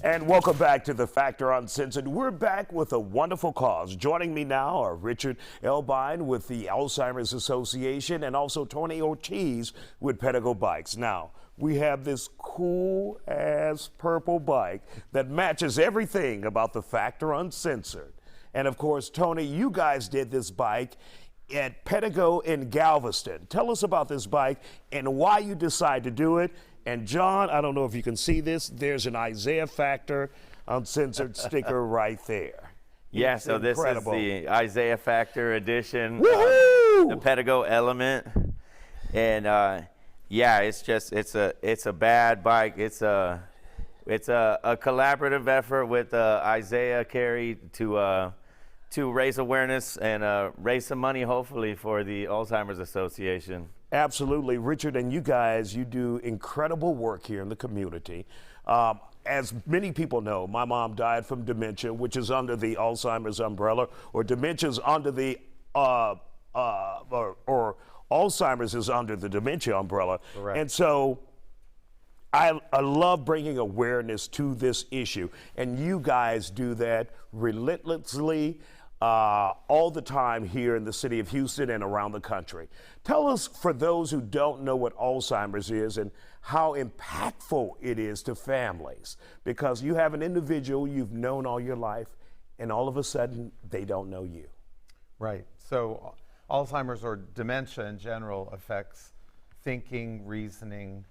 And welcome back to the Factor Uncensored. We're back with a wonderful cause. Joining me now are Richard Elbine with the Alzheimer's Association and also Tony Ortiz with Pedego Bikes. Now, we have this cool ass purple bike that matches everything about the Factor Uncensored. And of course, Tony, you guys did this bike at Pedego in Galveston. Tell us about this bike and why you decided to do it. And John, I don't know if you can see this, there's an isiah-factor-uncensored sticker right there. Yeah, it's so incredible. This is the isiah-factor edition, Woohoo! the Pedego Element. And yeah, it's a bad bike. It's a collaborative effort with isiah KRIV to raise awareness and raise some money, hopefully, for the Alzheimer's Association. Absolutely. Richard, and you guys, you do incredible work here in the community. As many people know, my mom died from dementia, which is under the Alzheimer's umbrella, or dementia's under the, or Alzheimer's is under the dementia umbrella. Correct. And so I love bringing awareness to this issue, and you guys do that relentlessly all the time here in the city of Houston and around the country. Tell us, for those who don't know what Alzheimer's is and how impactful it is to families, because you have an individual you've known all your life and all of a sudden they don't know you. Right. So Alzheimer's or dementia in general affects thinking, reasoning,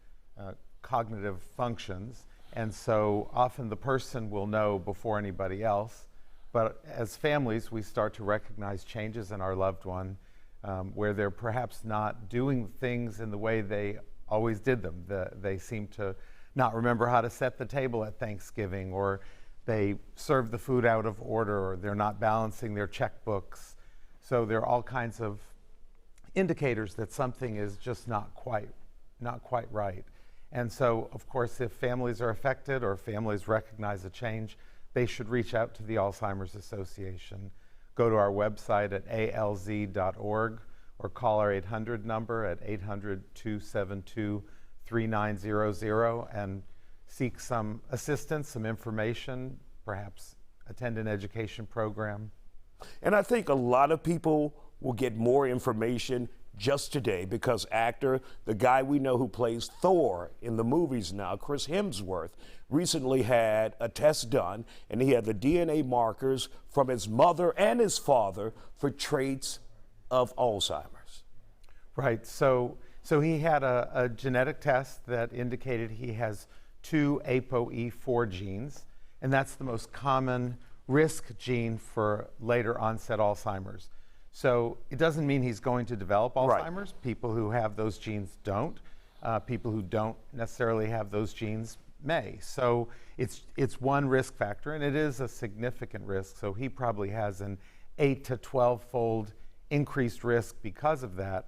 cognitive functions. And so often the person will know before anybody else. But as families, we start to recognize changes in our loved one where they're perhaps not doing things in the way they always did them. They seem to not remember how to set the table at Thanksgiving, or they serve the food out of order, or they're not balancing their checkbooks. So there are all kinds of indicators that something is just not quite right. And so, of course, if families are affected or families recognize a change, they should reach out to the Alzheimer's Association. Go to our website at alz.org or call our 800 number at 800-272-3900 and seek some assistance, some information, perhaps attend an education program. And I think a lot of people will get more information just today because actor, the guy we know who plays Thor in the movies now, Chris Hemsworth, recently had a test done, and he had the DNA markers from his mother and his father for traits of Alzheimer's. Right. So he had a genetic test that indicated he has 2 ApoE4 genes, and that's the most common risk gene for later onset Alzheimer's. So it doesn't mean he's going to develop Alzheimer's. Right. People who have those genes don't. People who don't necessarily have those genes may. So it's one risk factor, and it is a significant risk. So he probably has an 8 to 12-fold increased risk because of that.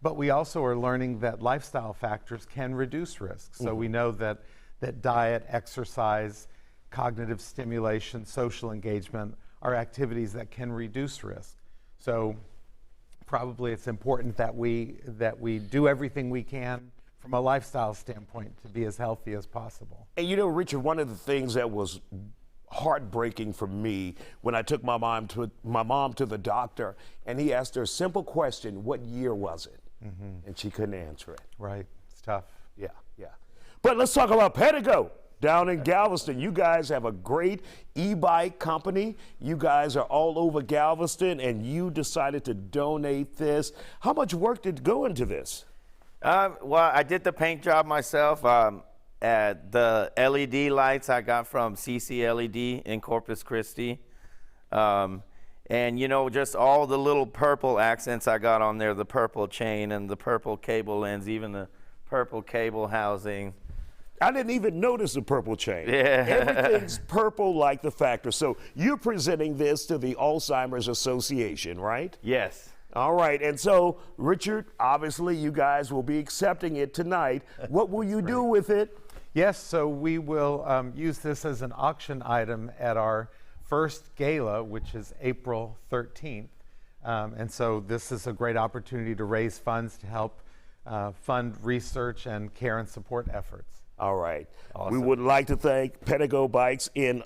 But we also are learning that lifestyle factors can reduce risk. So we know that diet, exercise, cognitive stimulation, social engagement are activities that can reduce risk. So probably it's important that we do everything we can from a lifestyle standpoint to be as healthy as possible. And you know, Richard, one of the things that was heartbreaking for me when I took my mom to the doctor, and he asked her a simple question, what year was it? And she couldn't answer it. Right, it's tough. Yeah. But let's talk about Pedego. Down in Galveston, you guys have a great e-bike company. You guys are all over Galveston, and you decided to donate this. How much work did go into this? Well, I did the paint job myself. The LED lights I got from CC LED in Corpus Christi. And, you know, just all the little purple accents I got on there, the purple chain and the purple cable ends, even the purple cable housing. I didn't even notice the purple chain. Yeah. Everything's purple like the Factor. So you're presenting this to the Alzheimer's Association, right? Yes. All right. And so, Richard, obviously you guys will be accepting it tonight. What will you do with it? Yes, so we will use this as an auction item at our first gala, which is April 13th. And so this is a great opportunity to raise funds to help fund research and care and support efforts. All right. Awesome. We would like to thank Pedego Bikes in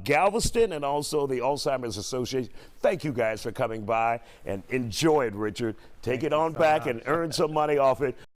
Galveston and also the Alzheimer's Association. Thank you guys for coming by and enjoy it, Richard. Take it on back and earn some money off it.